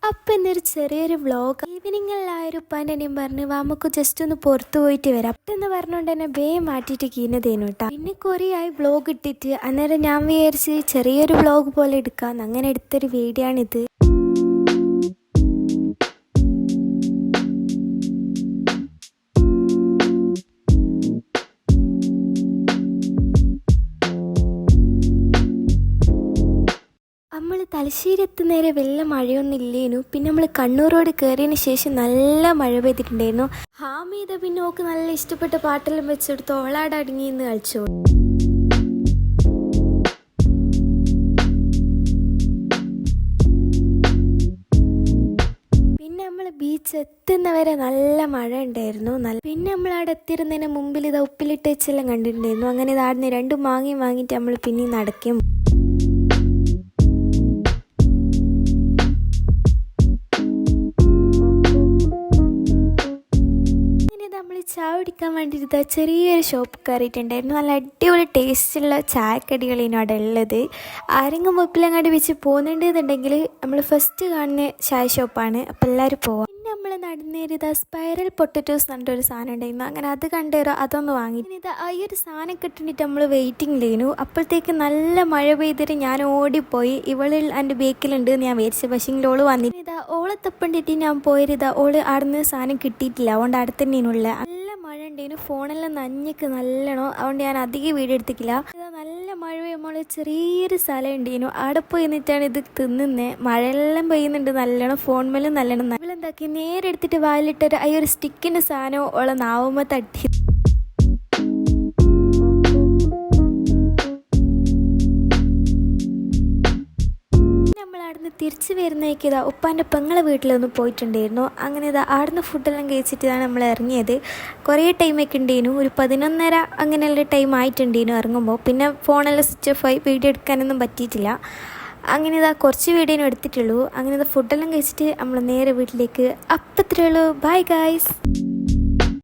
അപ്പം എന്നൊരു ചെറിയൊരു വ്ളോഗ് ഈവനിങ്ങിലായൊരു ഉപ്പാൻ്റെയും പറഞ്ഞ് നമുക്ക് ജസ്റ്റ് ഒന്ന് പുറത്തു പോയിട്ട് വരാം എന്ന് പറഞ്ഞുകൊണ്ട് തന്നെ മാറ്റിയിട്ട് കീനതേനു കേട്ടോ. പിന്നെ കുറേ ആയി വ്ളോഗ് ഇട്ടിട്ട് അന്നേരം ഞാൻ വിചാരിച്ച് ചെറിയൊരു വ്ളോഗ് പോലെ എടുക്കാമെന്ന് അങ്ങനെ എടുത്തൊരു വീഡിയോ ആണിത്. നമ്മൾ തലശ്ശേരി എത്തുന്നേരെ വല്ല മഴയൊന്നും ഇല്ലേനു. പിന്നെ നമ്മൾ കണ്ണൂർ റോഡ് കയറിയതിന് ശേഷം നല്ല മഴ പെയ്തിട്ടുണ്ടായിരുന്നു. ഹാമീത പിന്നെ ഓക്ക് നല്ല ഇഷ്ടപ്പെട്ട പാട്ടെല്ലാം വെച്ചെടുത്ത് ഓളാടങ്ങി എന്ന് കളിച്ചു. പിന്നെ നമ്മൾ ബീച്ച് എത്തുന്നവരെ നല്ല മഴ ഉണ്ടായിരുന്നു. പിന്നെ നമ്മൾ അവിടെ എത്തിയിരുന്നതിന് മുമ്പിൽ ഇത് ഉപ്പിലിട്ട് വെച്ചെല്ലാം കണ്ടിട്ടുണ്ടായിരുന്നു. അങ്ങനെ ഇതാടുന്ന് 2 മാങ്ങയും വാങ്ങിയിട്ട് നമ്മൾ പിന്നെ നടക്കും. ചായ കുടിക്കാൻ വേണ്ടിയിട്ട് ചെറിയൊരു ഷോപ്പ് കയറിയിട്ടുണ്ടായിരുന്നു. നല്ല അടിപൊളി ടേസ്റ്റുള്ള ചായക്കടികളാണ് അവിടെ ഉള്ളത്. ആരെങ്കിലും മുപ്പിലങ്ങാടി വെച്ച് പോകുന്നുണ്ടെന്നുണ്ടെങ്കിൽ നമ്മൾ ഫസ്റ്റ് കാണുന്ന ചായ ഷോപ്പാണ്. അപ്പോൾ എല്ലാവരും പോവാം. പിന്നെ നമ്മൾ നടന്നേരിത സ്പൈറൽ പൊട്ടറ്റോസ് പറഞ്ഞിട്ടൊരു സാധനം ഉണ്ടായിരുന്നു. അങ്ങനെ അത് കണ്ടേരോ അതൊന്ന് വാങ്ങി. ഇത് ഈ ഒരു സാധനം കിട്ടിയിട്ട് നമ്മൾ വെയിറ്റിംഗിലേനു. അപ്പോഴത്തേക്ക് നല്ല മഴ പെയ്തിട്ട് ഞാൻ ഓടിപ്പോയി. ഇവളിൽ എൻ്റെ ബേക്കിലുണ്ട് എന്ന് ഞാൻ വിചാരിച്ചു. പക്ഷേ ഓള് വന്നിട്ട് ഇതാ ഓളെ തപ്പണ്ടിട്ട് ഞാൻ പോയതാ. ഓള് അവിടെ സാധനം കിട്ടിയിട്ടില്ല. അതുകൊണ്ട് അവിടെ തന്നെയാണുള്ള മഴ ഉണ്ടേനു. ഫോണെല്ലാം നഞ്ഞക്ക് നല്ലോണം. അതുകൊണ്ട് ഞാൻ അധികം വീഡിയോ എടുത്തിട്ടില്ല. ഇതാ നല്ല മഴ പെയ്യുമ്പോൾ ചെറിയൊരു സ്ഥലം ഉണ്ടേനു. അവിടെ പോയി നിന്നിട്ടാണ് ഇത് തിന്നുന്നത്. മഴയെല്ലാം പെയ്യുന്നുണ്ട് നല്ലോണം. ഫോൺമേലും നല്ലോണം. ഇവളെന്താക്കി നേരെ എടുത്തിട്ട് വായിലിട്ടൊരു ഒരു സ്റ്റിക്കിൻ്റെ സാധനം ഓളെ നാവുമ്പോൾ തട്ടി. തിരിച്ച് വരുന്നേക്ക് ഇതാ ഉപ്പാൻ്റെ പെങ്ങളെ വീട്ടിലൊന്ന് പോയിട്ടുണ്ടായിരുന്നു. അങ്ങനെ ഇതാ ആടുന്ന ഫുഡെല്ലാം കഴിച്ചിട്ടാണ് നമ്മൾ ഇറങ്ങിയത്. കുറേ ടൈമൊക്കെ ഉണ്ടായിരുന്നു. ഒരു 11:30 അങ്ങനെയുള്ള ടൈം ആയിട്ടുണ്ടായിരുന്നു ഇറങ്ങുമ്പോൾ. പിന്നെ ഫോണെല്ലാം സ്വിച്ച് ഓഫ് ആയി. വീഡിയോ എടുക്കാനൊന്നും പറ്റിയിട്ടില്ല. അങ്ങനെ ഇതാ കുറച്ച് വീഡിയോനും എടുത്തിട്ടുള്ളൂ. അങ്ങനെ ഇതാ ഫുഡെല്ലാം കഴിച്ചിട്ട് നമ്മൾ നേരെ വീട്ടിലേക്ക്. അപ്പത്രേ ഉള്ളൂ. Bye guys.